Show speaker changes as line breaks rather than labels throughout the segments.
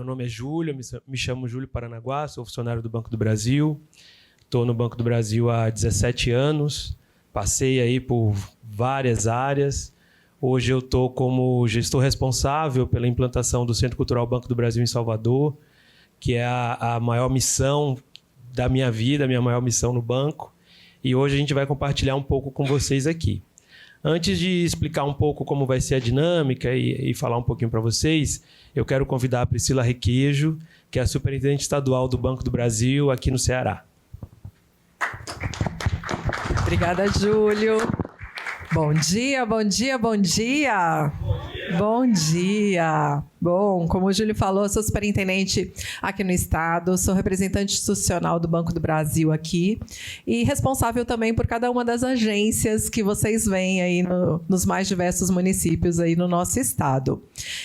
nome é Júlio, me chamo Júlio Paranaguá, sou funcionário do Banco do Brasil. Estou no Banco do Brasil há 17 anos, passei aí por várias áreas. Hoje eu estou como gestor responsável pela implantação do Centro Cultural Banco do Brasil em Salvador, que é a maior missão da minha vida, a minha maior missão no banco. E hoje a gente vai compartilhar um pouco com vocês aqui. Antes de explicar um pouco como vai ser a dinâmica e falar um pouquinho para vocês, eu quero convidar a Priscila Requejo, que é a superintendente estadual do Banco do Brasil aqui no Ceará.
Obrigada, Júlio. Bom dia, bom dia, bom dia. Bom dia. Bom, como o Júlio falou, eu sou superintendente aqui no estado, sou representante institucional do Banco do Brasil aqui e responsável também por cada uma das agências que vocês veem aí nos mais diversos municípios aí no nosso estado.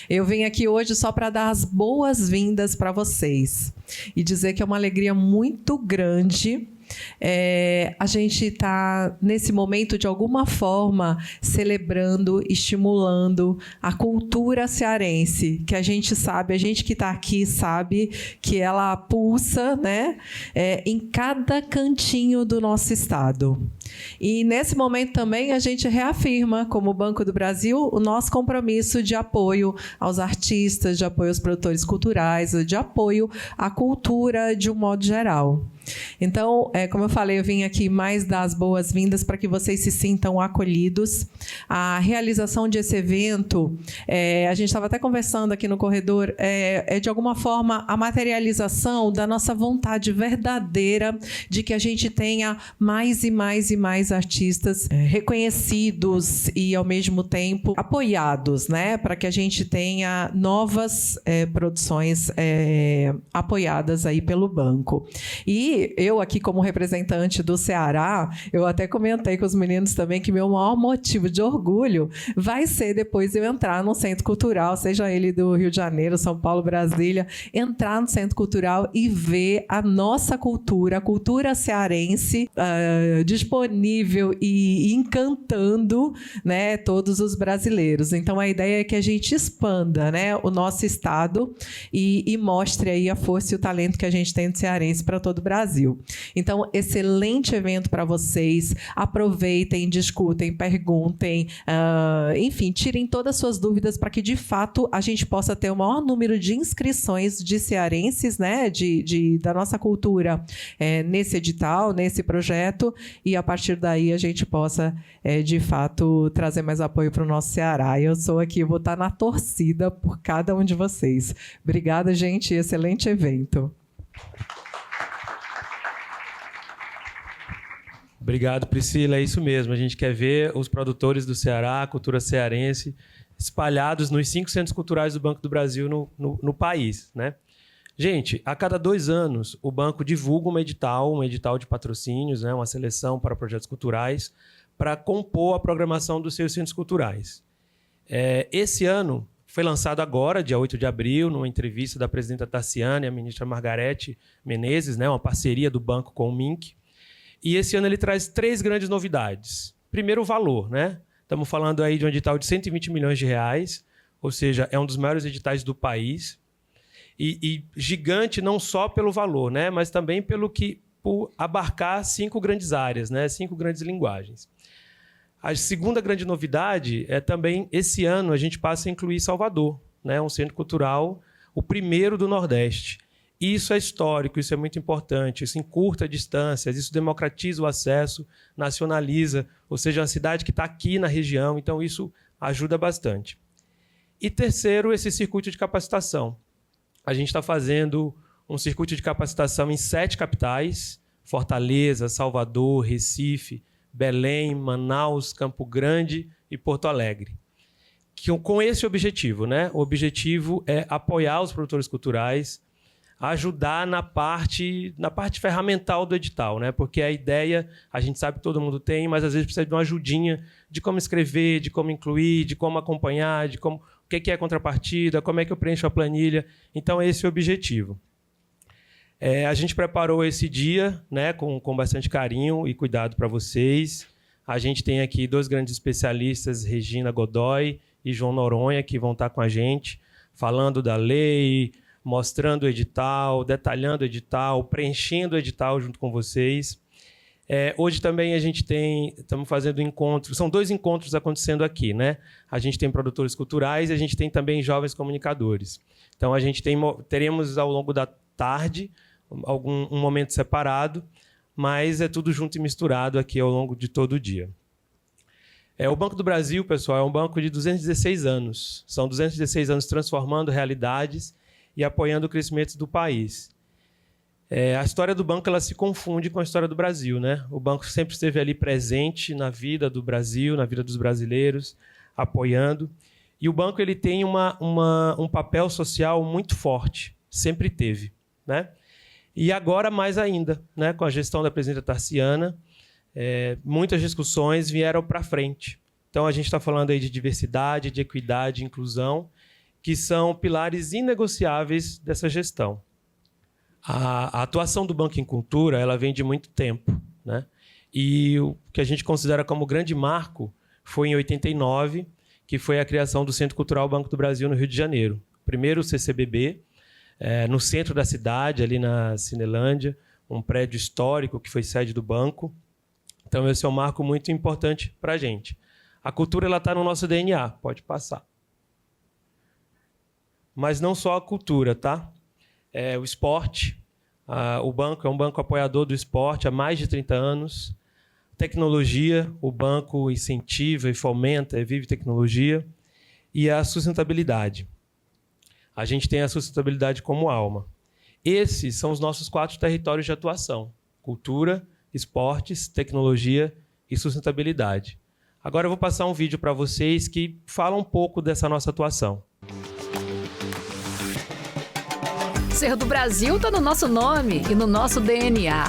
Eu vim aqui hoje só para dar as boas-vindas para vocês e dizer que é uma alegria muito grande a gente está, nesse momento, de alguma forma, celebrando, estimulando a cultura cearense, que a gente sabe, a gente que está aqui sabe que ela pulsa, né, em cada cantinho do nosso estado. E, nesse momento, também, a gente reafirma, como Banco do Brasil, o nosso compromisso de apoio aos artistas, de apoio aos produtores culturais, de apoio à cultura de um modo geral. Então, como eu falei, eu vim aqui mais dar as boas-vindas para que vocês se sintam acolhidos. A realização desse evento, a gente estava até conversando aqui no corredor, de alguma forma a materialização da nossa vontade verdadeira de que a gente tenha mais e mais e mais artistas reconhecidos e, ao mesmo tempo, apoiados, né? Para que a gente tenha novas produções apoiadas aí pelo banco. E eu aqui, como representante do Ceará, eu até comentei com os meninos também que meu maior motivo de orgulho vai ser depois eu entrar num centro cultural, seja ele do Rio de Janeiro, São Paulo, Brasília, entrar no centro cultural e ver a nossa cultura, a cultura cearense, disponível e encantando, né, todos os brasileiros. Então, a ideia é que a gente expanda, né, o nosso estado e mostre aí a força e o talento que a gente tem no cearense para todo o Brasil. Então, excelente evento para vocês. Aproveitem, discutem, perguntem, enfim, tirem todas as suas dúvidas para que, de fato, a gente possa ter o maior número de inscrições de cearenses, né, da nossa cultura nesse edital, nesse projeto, e, a partir daí, a gente possa, de fato, trazer mais apoio para o nosso Ceará. Eu sou aqui, eu vou estar na torcida por cada um de vocês. Obrigada, gente. Excelente evento.
Obrigado, Priscila. É isso mesmo. A gente quer ver os produtores do Ceará, a cultura cearense, espalhados nos 5 centros culturais do Banco do Brasil no país, né? Gente, a cada 2 anos, o banco divulga um edital de patrocínios, né, uma seleção para projetos culturais, para compor a programação dos seus centros culturais. Esse ano foi lançado agora, dia 8 de abril, numa entrevista da presidenta Tarciana e a ministra Margarete Menezes, né, uma parceria do banco com o MINC. E esse ano ele traz 3 grandes novidades. Primeiro, o valor, né? Estamos falando aí de um edital de 120 milhões de reais, ou seja, é um dos maiores editais do país. E gigante não só pelo valor, né? Mas também por abarcar 5 grandes áreas, né? 5 grandes linguagens. A segunda grande novidade é também, esse ano, a gente passa a incluir Salvador, né? Um centro cultural, o primeiro do Nordeste. Isso é histórico, isso é muito importante, isso encurta distâncias, isso democratiza o acesso, nacionaliza, ou seja, uma cidade que está aqui na região, então isso ajuda bastante. E terceiro, esse circuito de capacitação. A gente está fazendo um circuito de capacitação em 7 capitais, Fortaleza, Salvador, Recife, Belém, Manaus, Campo Grande e Porto Alegre. Com esse objetivo, né? O objetivo é apoiar os produtores culturais, ajudar na parte ferramental do edital, né? Porque a ideia, a gente sabe que todo mundo tem, mas às vezes precisa de uma ajudinha de como escrever, de como incluir, de como acompanhar, de como, o que é a contrapartida, como é que eu preencho a planilha. Então, esse é o objetivo. A gente preparou esse dia, né, com bastante carinho e cuidado para vocês. A gente tem aqui 2 grandes especialistas, Regina Godoy e João Noronha, que vão estar com a gente, falando da lei, mostrando o edital, detalhando o edital, preenchendo o edital junto com vocês. Hoje também estamos fazendo encontros, são 2 encontros acontecendo aqui, né? A gente tem produtores culturais e a gente tem também jovens comunicadores. Então, teremos ao longo da tarde um momento separado, mas é tudo junto e misturado aqui ao longo de todo o dia. O Banco do Brasil, pessoal, é um banco de 216 anos. São 216 anos transformando realidades e apoiando o crescimento do país. A história do banco ela se confunde com a história do Brasil, né? O banco sempre esteve ali presente na vida do Brasil, na vida dos brasileiros, apoiando. E o banco ele tem um papel social muito forte, sempre teve, né? E agora mais ainda, né? Com a gestão da presidenta Tarciana, muitas discussões vieram para frente. Então, a gente está falando aí de diversidade, de equidade e inclusão, que são pilares inegociáveis dessa gestão. A atuação do Banco em Cultura ela vem de muito tempo, né? E o que a gente considera como grande marco foi em 89, que foi a criação do Centro Cultural Banco do Brasil no Rio de Janeiro. Primeiro o CCBB, no centro da cidade, ali na Cinelândia, um prédio histórico que foi sede do banco. Então, esse é um marco muito importante para a gente. A cultura está no nosso DNA, pode passar. Mas não só a cultura, tá? O esporte. O banco é um banco apoiador do esporte há mais de 30 anos. Tecnologia, o banco incentiva e fomenta, vive tecnologia. E a sustentabilidade. A gente tem a sustentabilidade como alma. Esses são os nossos 4 territórios de atuação: cultura, esportes, tecnologia e sustentabilidade. Agora eu vou passar um vídeo para vocês que fala um pouco dessa nossa atuação.
Ser do Brasil está no nosso nome e no nosso DNA.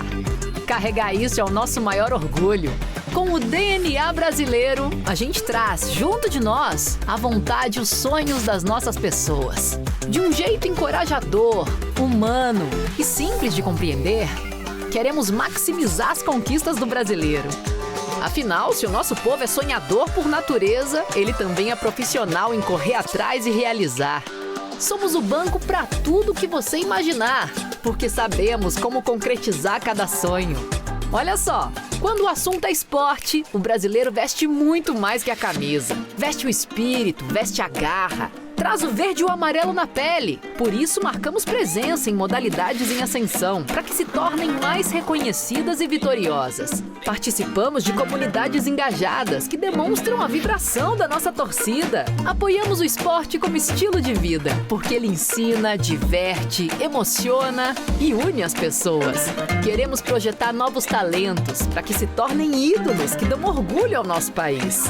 Carregar isso é o nosso maior orgulho. Com o DNA brasileiro, a gente traz, junto de nós, a vontade e os sonhos das nossas pessoas. De um jeito encorajador, humano e simples de compreender, queremos maximizar as conquistas do brasileiro. Afinal, se o nosso povo é sonhador por natureza, ele também é profissional em correr atrás e realizar. Somos o banco para tudo que você imaginar, porque sabemos como concretizar cada sonho. Olha só, quando o assunto é esporte, o brasileiro veste muito mais que a camisa. Veste o espírito, veste a garra, traz o verde e o amarelo na pele. Por isso, marcamos presença em modalidades em ascensão, para que se tornem mais reconhecidas e vitoriosas. Participamos de comunidades engajadas, que demonstram a vibração da nossa torcida. Apoiamos o esporte como estilo de vida, porque ele ensina, diverte, emociona e une as pessoas. Queremos projetar novos talentos, para que se tornem ídolos que dão orgulho ao nosso país.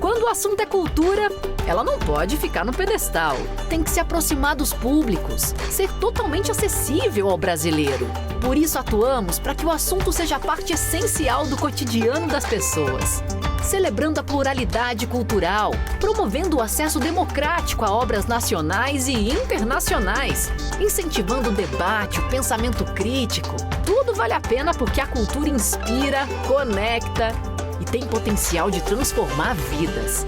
Quando o assunto é cultura, ela não pode ficar no pedestal. Tem que se aproximar dos públicos, ser totalmente acessível ao brasileiro. Por isso atuamos para que o assunto seja parte essencial do cotidiano das pessoas. Celebrando a pluralidade cultural, promovendo o acesso democrático a obras nacionais e internacionais, incentivando o debate, o pensamento crítico. Tudo vale a pena porque a cultura inspira, conecta e tem potencial de transformar vidas.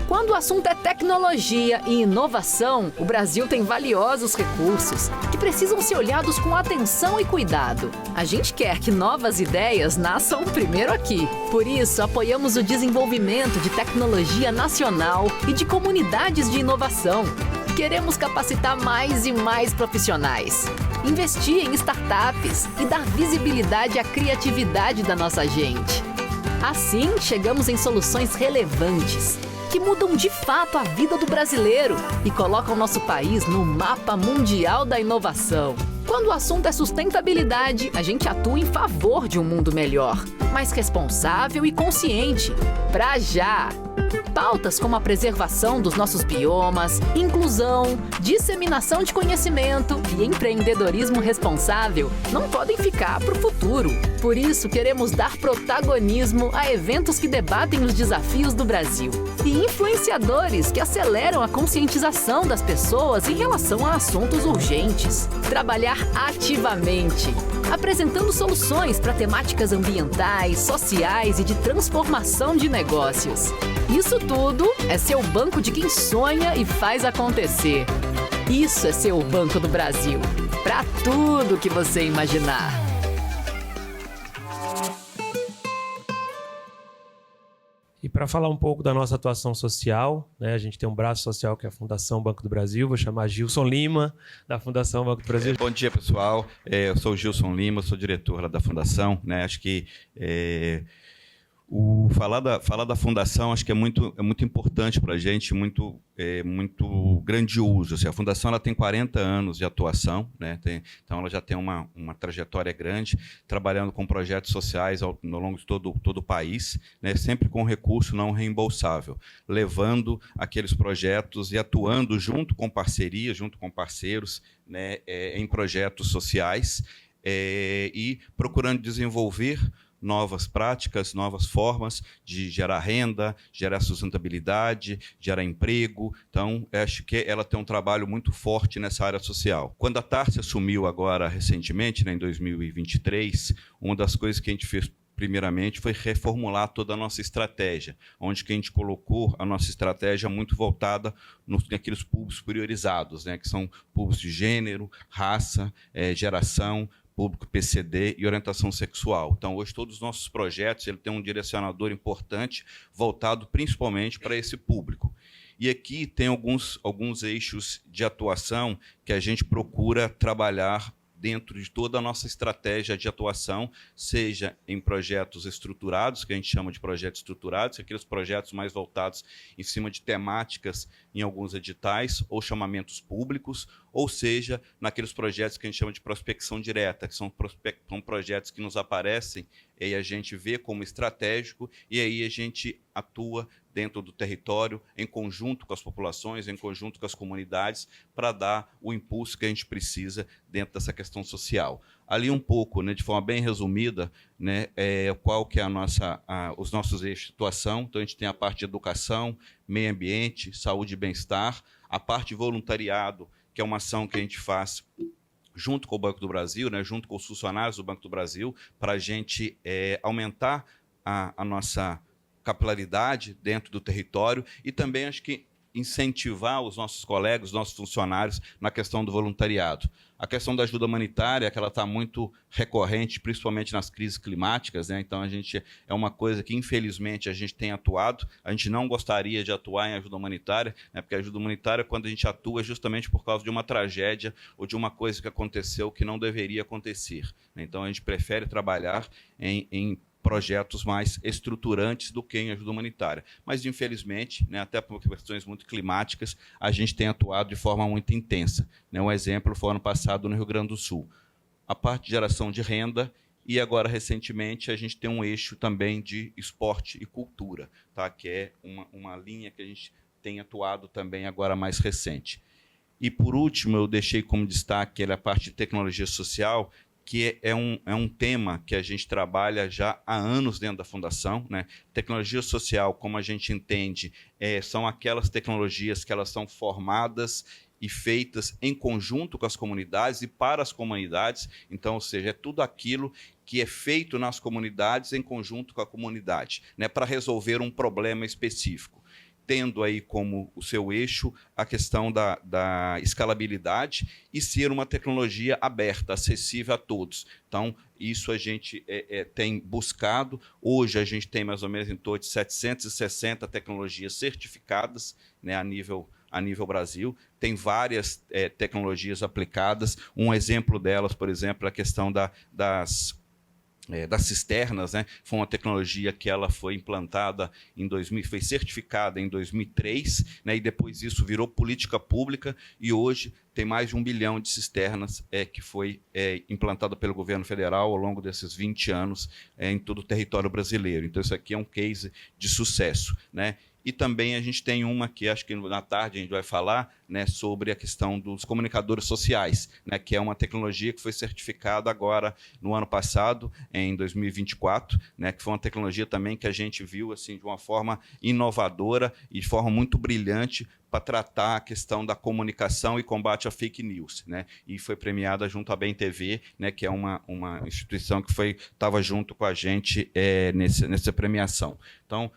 Quando o assunto é tecnologia e inovação, o Brasil tem valiosos recursos que precisam ser olhados com atenção e cuidado. A gente quer que novas ideias nasçam primeiro aqui. Por isso, apoiamos o desenvolvimento de tecnologia nacional e de comunidades de inovação. Queremos capacitar mais e mais profissionais, investir em startups e dar visibilidade à criatividade da nossa gente. Assim, chegamos em soluções relevantes, que mudam de fato a vida do brasileiro e colocam nosso país no mapa mundial da inovação. Quando o assunto é sustentabilidade, a gente atua em favor de um mundo melhor, mais responsável e consciente. Pra já! Pautas como a preservação dos nossos biomas, inclusão, disseminação de conhecimento e empreendedorismo responsável não podem ficar para o futuro. Por isso, queremos dar protagonismo a eventos que debatem os desafios do Brasil e influenciadores que aceleram a conscientização das pessoas em relação a assuntos urgentes. Trabalhar ativamente, apresentando soluções para temáticas ambientais, sociais e de transformação de negócios. Isso tudo é ser o banco de quem sonha e faz acontecer. Isso é ser o Banco do Brasil. Para tudo que você imaginar.
E para falar um pouco da nossa atuação social, né, a gente tem um braço social que é a Fundação Banco do Brasil. Vou chamar Gilson Lima, da Fundação Banco do Brasil.
Bom dia, pessoal. Eu sou o Gilson Lima, sou diretor lá da Fundação. Né? Acho que falar da Fundação acho que é muito importante para a gente, muito grandioso. Assim, a Fundação ela tem 40 anos de atuação, né? Então ela já tem uma trajetória grande, trabalhando com projetos sociais ao longo de todo o país, né? Sempre com recurso não reembolsável, levando aqueles projetos e atuando junto com parcerias, junto com parceiros, né? Em projetos sociais e procurando desenvolver novas práticas, novas formas de gerar renda, gerar sustentabilidade, gerar emprego. Então, acho que ela tem um trabalho muito forte nessa área social. Quando a Tárcia assumiu agora recentemente, né, em 2023, uma das coisas que a gente fez primeiramente foi reformular toda a nossa estratégia, onde que a gente colocou a nossa estratégia muito voltada naqueles públicos priorizados, né, que são públicos de gênero, raça, geração, público PCD e orientação sexual. Então, hoje, todos os nossos projetos têm um direcionador importante voltado principalmente para esse público. E aqui tem alguns eixos de atuação que a gente procura trabalhar dentro de toda a nossa estratégia de atuação, seja em projetos estruturados, que a gente chama de projetos estruturados, aqueles projetos mais voltados em cima de temáticas em alguns editais ou chamamentos públicos, ou seja, naqueles projetos que a gente chama de prospecção direta, que são projetos que nos aparecem e a gente vê como estratégico e aí a gente atua dentro do território, em conjunto com as populações, em conjunto com as comunidades, para dar o impulso que a gente precisa dentro dessa questão social. Ali um pouco, né, de forma bem resumida, né, qual que é os nossos eixos de atuação. Então, a gente tem a parte de educação, meio ambiente, saúde e bem-estar, a parte de voluntariado, que é uma ação que a gente faz junto com o Banco do Brasil, né, junto com os funcionários do Banco do Brasil, para a gente aumentar a nossa capilaridade dentro do território e também acho que incentivar os nossos colegas, os nossos funcionários na questão do voluntariado. A questão da ajuda humanitária, que ela está muito recorrente, principalmente nas crises climáticas, né? Então, é uma coisa que, infelizmente, a gente tem atuado. A gente não gostaria de atuar em ajuda humanitária, né? Porque a ajuda humanitária, quando a gente atua, é justamente por causa de uma tragédia ou de uma coisa que aconteceu que não deveria acontecer, né? Então, a gente prefere trabalhar em projetos mais estruturantes do que em ajuda humanitária. Mas, infelizmente, né, até por questões muito climáticas, a gente tem atuado de forma muito intensa, né? Um exemplo foi ano passado no Rio Grande do Sul. A parte de geração de renda e agora, recentemente, a gente tem um eixo também de esporte e cultura, tá? Que é uma linha que a gente tem atuado também agora mais recente. E, por último, eu deixei como destaque a parte de tecnologia social, que é um tema que a gente trabalha já há anos dentro da Fundação, né? Tecnologia social, como a gente entende, são aquelas tecnologias que elas são formadas e feitas em conjunto com as comunidades e para as comunidades. Então, ou seja, é tudo aquilo que é feito nas comunidades em conjunto com a comunidade, né? Para resolver um problema específico, tendo aí como o seu eixo a questão da escalabilidade e ser uma tecnologia aberta, acessível a todos. Então, isso a gente tem buscado. Hoje, a gente tem mais ou menos em torno de 760 tecnologias certificadas, né, a nível Brasil. Tem várias tecnologias aplicadas. Um exemplo delas, por exemplo, é a questão das cisternas, né? Foi uma tecnologia que ela foi implantada foi certificada em 2003, né? E depois isso virou política pública e hoje tem mais de 1 bilhão de cisternas que foi implantada pelo governo federal ao longo desses 20 anos em todo o território brasileiro. Então, isso aqui é um case de sucesso, né? E também a gente tem uma que acho que na tarde a gente vai falar, né, sobre a questão dos comunicadores sociais, né, que é uma tecnologia que foi certificada agora no ano passado, em 2024, né, que foi uma tecnologia também que a gente viu assim, de uma forma inovadora e de forma muito brilhante para tratar a questão da comunicação e combate à fake news, né? E foi premiada junto à BEM-TV, né, que é uma instituição que estava junto com a gente nessa premiação. Então,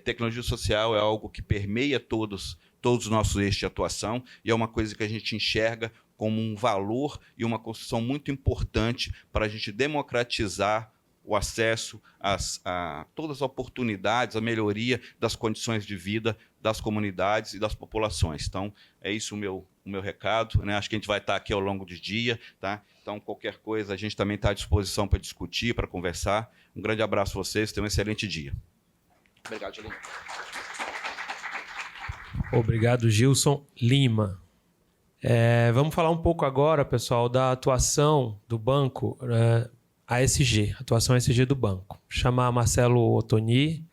tecnologia social é algo que permeia todos os nossos eixos de atuação e é uma coisa que a gente enxerga como um valor e uma construção muito importante para a gente democratizar o acesso a todas as oportunidades, a melhoria das condições de vida das comunidades e das populações. Então, é isso o meu recado, né? Acho que a gente vai estar aqui ao longo do dia, tá? Então, qualquer coisa, a gente também está à disposição para discutir, para conversar. Um grande abraço a vocês, tenham um excelente dia. Obrigado, Gelinho.
Obrigado, Gilson Lima. Vamos falar um pouco agora, pessoal, da atuação do banco ASG, atuação ASG do banco. Vou chamar Marcelo Ottoni.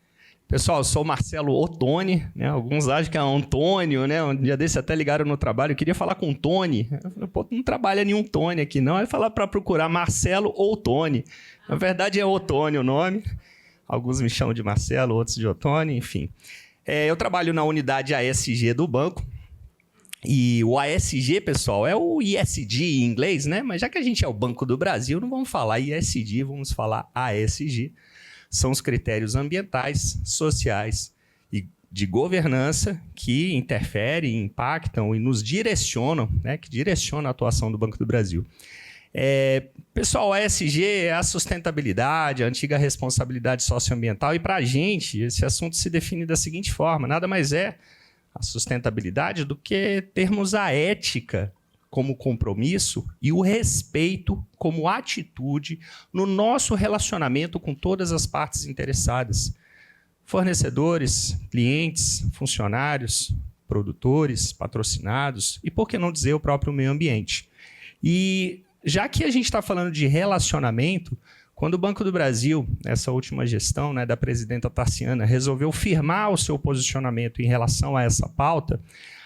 Pessoal, eu sou o Marcelo Ottoni, né? Alguns acham que é Antônio, né? Um dia desse até ligaram no trabalho, eu queria falar com o Tony. Eu falei, pô, não trabalha nenhum Tony aqui não. Aí falaram para procurar Marcelo ou Tony. Na verdade é Ottoni o nome. Alguns me chamam de Marcelo, outros de Ottoni, enfim. Eu trabalho na unidade ASG do banco. E o ASG, pessoal, é o ISD em inglês, né? Mas já que a gente é o Banco do Brasil, não vamos falar ISD, vamos falar ASG. São os critérios ambientais, sociais e de governança que interferem, impactam e nos direcionam, né? Que direcionam a atuação do Banco do Brasil. Pessoal, a ESG é a sustentabilidade, a antiga responsabilidade socioambiental, e para a gente esse assunto se define da seguinte forma: nada mais é a sustentabilidade do que termos a ética como compromisso e o respeito como atitude no nosso relacionamento com todas as partes interessadas. Fornecedores, clientes, funcionários, produtores, patrocinados e, por que não dizer, o próprio meio ambiente. E já que a gente está falando de relacionamento, quando o Banco do Brasil, nessa última gestão, né, da presidenta Tarciana, resolveu firmar o seu posicionamento em relação a essa pauta,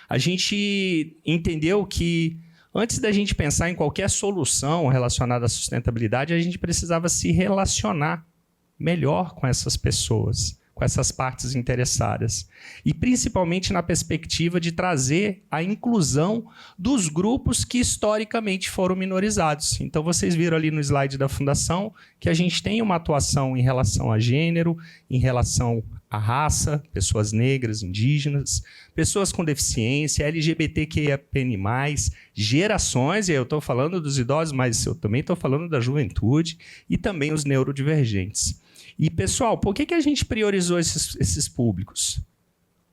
a gente entendeu que antes da gente pensar em qualquer solução relacionada à sustentabilidade, a gente precisava se relacionar melhor com essas pessoas, com essas partes interessadas. E principalmente na perspectiva de trazer a inclusão dos grupos que historicamente foram minorizados. Então, vocês viram ali no slide da Fundação que a gente tem uma atuação em relação a gênero, em relação à raça, pessoas negras, indígenas, pessoas com deficiência, LGBTQIAPN+, gerações, e eu estou falando dos idosos, mas eu também estou falando da juventude, e também os neurodivergentes. E, pessoal, por que a gente priorizou esses públicos?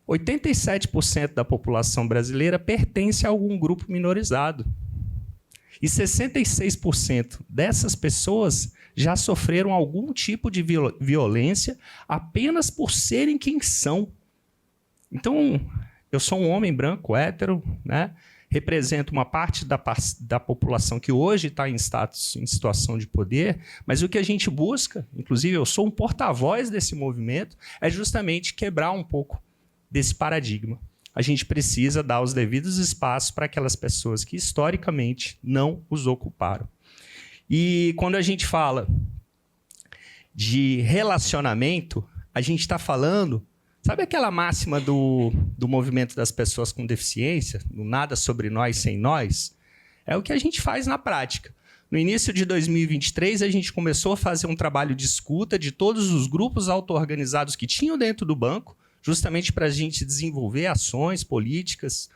87% da população brasileira pertence a algum grupo minorizado. E 66% dessas pessoas já sofreram algum tipo de violência apenas por serem quem são. Então, eu sou um homem branco, hétero, né? Represento uma parte da população que hoje está em situação de poder, mas o que a gente busca, inclusive eu sou um porta-voz desse movimento, é justamente quebrar um pouco desse paradigma. A gente precisa dar os devidos espaços para aquelas pessoas que historicamente não os ocuparam. E quando a gente fala de relacionamento, a gente está falando... Sabe aquela máxima do movimento das pessoas com deficiência, do nada sobre nós sem nós? É o que a gente faz na prática. No início de 2023, a gente começou a fazer um trabalho de escuta de todos os grupos auto-organizados que tinham dentro do banco, justamente para a gente desenvolver ações, políticas,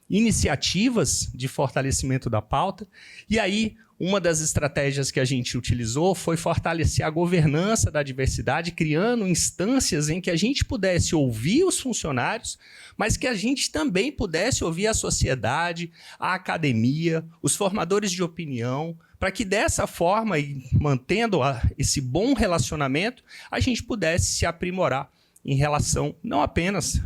iniciativas de fortalecimento da pauta. E aí, uma das estratégias que a gente utilizou foi fortalecer a governança da diversidade, criando instâncias em que a gente pudesse ouvir os funcionários, mas que a gente também pudesse ouvir a sociedade, a academia, os formadores de opinião, para que dessa forma, e mantendo esse bom relacionamento, a gente pudesse se aprimorar em relação não apenas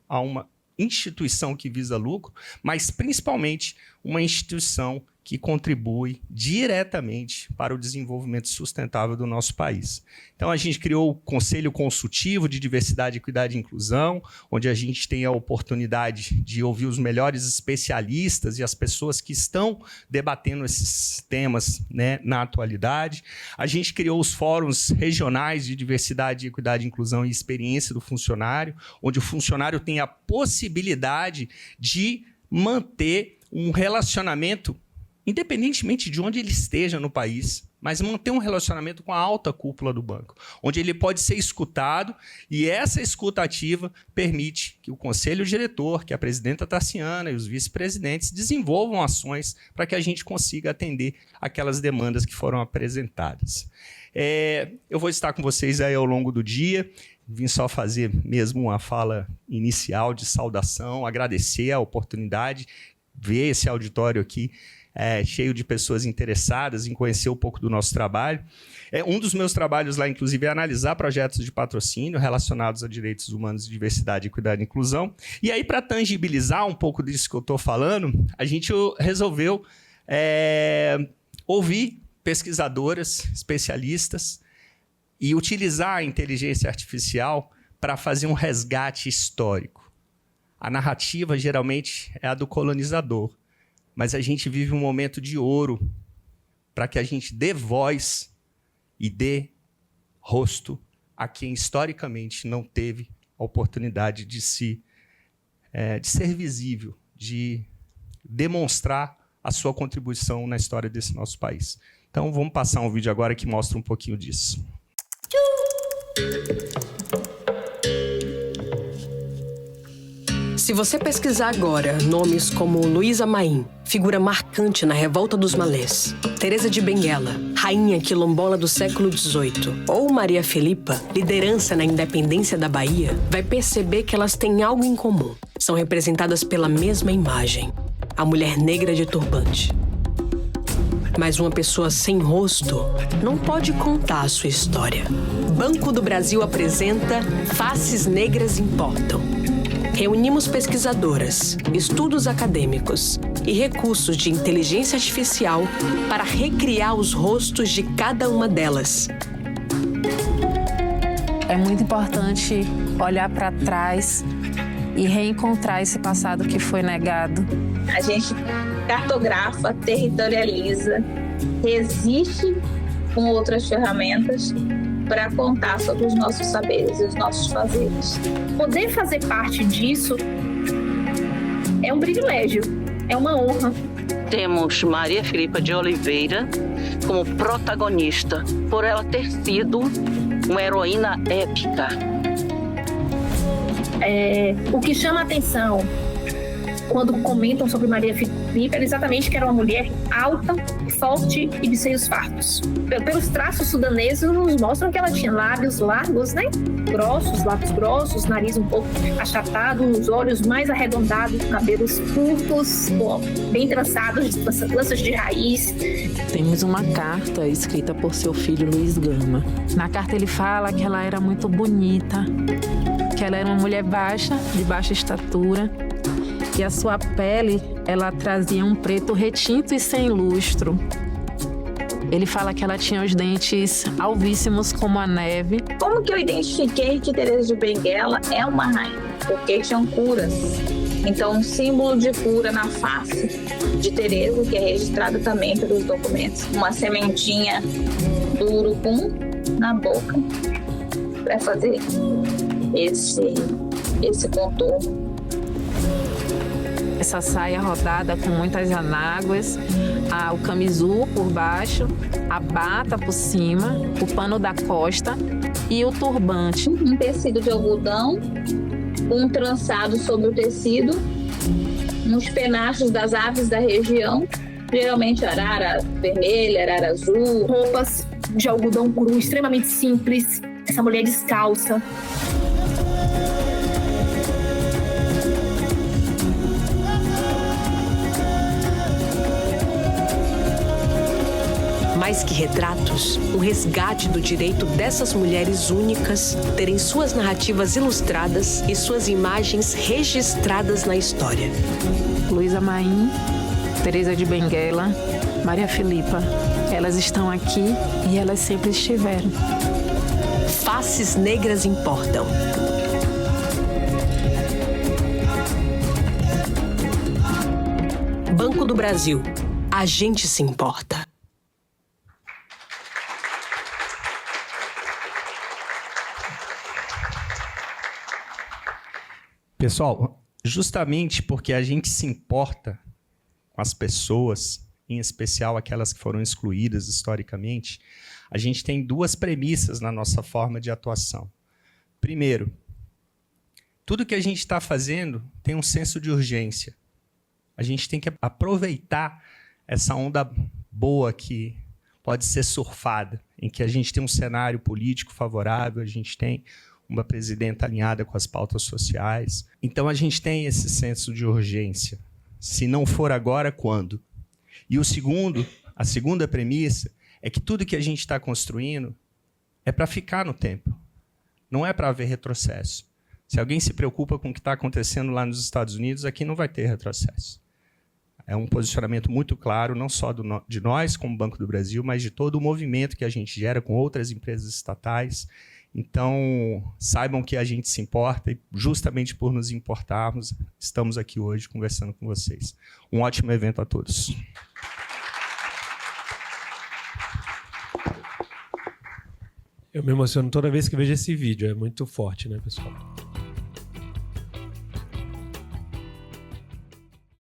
a uma instituição que visa lucro, mas principalmente uma instituição que contribui diretamente para o desenvolvimento sustentável do nosso país. Então, a gente criou o Conselho Consultivo de Diversidade, Equidade e Inclusão, onde a gente tem a oportunidade de ouvir os melhores especialistas e as pessoas que estão debatendo esses temas, né, na atualidade. A gente criou os fóruns regionais de diversidade, equidade, inclusão e experiência do funcionário, onde o funcionário tem a possibilidade de manter um relacionamento, independentemente de onde ele esteja no país, mas manter um relacionamento com a alta cúpula do banco, onde ele pode ser escutado, e essa escuta ativa permite que o conselho diretor, que a presidenta Tarciana e os vice-presidentes desenvolvam ações para que a gente consiga atender aquelas demandas que foram apresentadas. Eu vou estar com vocês aí ao longo do dia. Vim só fazer mesmo uma fala inicial de saudação, agradecer a oportunidade, ver esse auditório aqui cheio de pessoas interessadas em conhecer um pouco do nosso trabalho. Um dos meus trabalhos lá, inclusive, é analisar projetos de patrocínio relacionados a direitos humanos, diversidade, equidade e inclusão. E aí, para tangibilizar um pouco disso que eu estou falando, a gente resolveu ouvir pesquisadoras, especialistas, e utilizar a inteligência artificial para fazer um resgate histórico. A narrativa, geralmente, é a do colonizador, mas a gente vive um momento de ouro para que a gente dê voz e dê rosto a quem, historicamente, não teve a oportunidade de ser visível, de demonstrar a sua contribuição na história desse nosso país. Então, vamos passar um vídeo agora que mostra um pouquinho disso.
Se você pesquisar agora nomes como Luísa Maim, figura marcante na Revolta dos Malês, Teresa de Benguela, rainha quilombola do século XVIII, ou Maria Filipa, liderança na independência da Bahia, vai perceber que elas têm algo em comum. São representadas pela mesma imagem, a mulher negra de turbante. Mas uma pessoa sem rosto não pode contar a sua história. Banco do Brasil apresenta Faces Negras Importam. Reunimos pesquisadoras, estudos acadêmicos e recursos de inteligência artificial para recriar os rostos de cada uma delas.
É muito importante olhar para trás e reencontrar esse passado que foi negado.
A gente cartografa, territorializa, resiste com outras ferramentas para contar sobre os nossos saberes e os nossos fazeres.
Poder fazer parte disso é um privilégio, é uma honra.
Temos Maria Filipa de Oliveira como protagonista, por ela ter sido uma heroína épica.
O que chama a atenção quando comentam sobre Maria Filipa é exatamente que era uma mulher alta, forte e de seios fartos. Pelos traços sudaneses nos mostram que ela tinha lábios largos, né? Lábios grossos, nariz um pouco achatado, os olhos mais arredondados, cabelos curtos, bem trançados, lanças de raiz.
Temos uma carta escrita por seu filho Luiz Gama. Na carta ele fala que ela era muito bonita, que ela era uma mulher baixa, de baixa estatura, e a sua pele, ela trazia um preto retinto e sem lustro. Ele fala que ela tinha os dentes alvíssimos como a neve.
Como que eu identifiquei que Teresa de Benguela é uma rainha? Porque tinham curas. Então, um símbolo de cura na face de Teresa, que é registrado também pelos documentos. Uma sementinha do urucum na boca para fazer esse contorno.
Essa saia rodada com muitas anáguas, o camisul por baixo, a bata por cima, o pano da costa e o turbante.
Um tecido de algodão, um trançado sobre o tecido, uns penachos das aves da região, geralmente arara vermelha, arara azul.
Roupas de algodão cru, extremamente simples. Essa mulher descalça.
Mais que retratos, um resgate do direito dessas mulheres únicas terem suas narrativas ilustradas e suas imagens registradas na história.
Luísa Maim Teresa de Benguela, Maria Filipa. Elas estão aqui e elas sempre estiveram.
Faces negras importam. Banco do Brasil. A gente se importa.
Pessoal, justamente porque a gente se importa com as pessoas, em especial aquelas que foram excluídas historicamente, a gente tem duas premissas na nossa forma de atuação. Primeiro, tudo que a gente está fazendo tem um senso de urgência. A gente tem que aproveitar essa onda boa que pode ser surfada, em que a gente tem um cenário político favorável, a gente tem uma presidenta alinhada com as pautas sociais. Então a gente tem esse senso de urgência. Se não for agora, quando? E a segunda premissa é que tudo que a gente está construindo é para ficar no tempo. Não é para haver retrocesso. Se alguém se preocupa com o que está acontecendo lá nos Estados Unidos, aqui não vai ter retrocesso. É um posicionamento muito claro, não só de nós, como Banco do Brasil, mas de todo o movimento que a gente gera com outras empresas estatais. Então, saibam que a gente se importa e, justamente por nos importarmos, estamos aqui hoje conversando com vocês. Um ótimo evento a todos.
Eu me emociono toda vez que vejo esse vídeo, é muito forte, né, pessoal?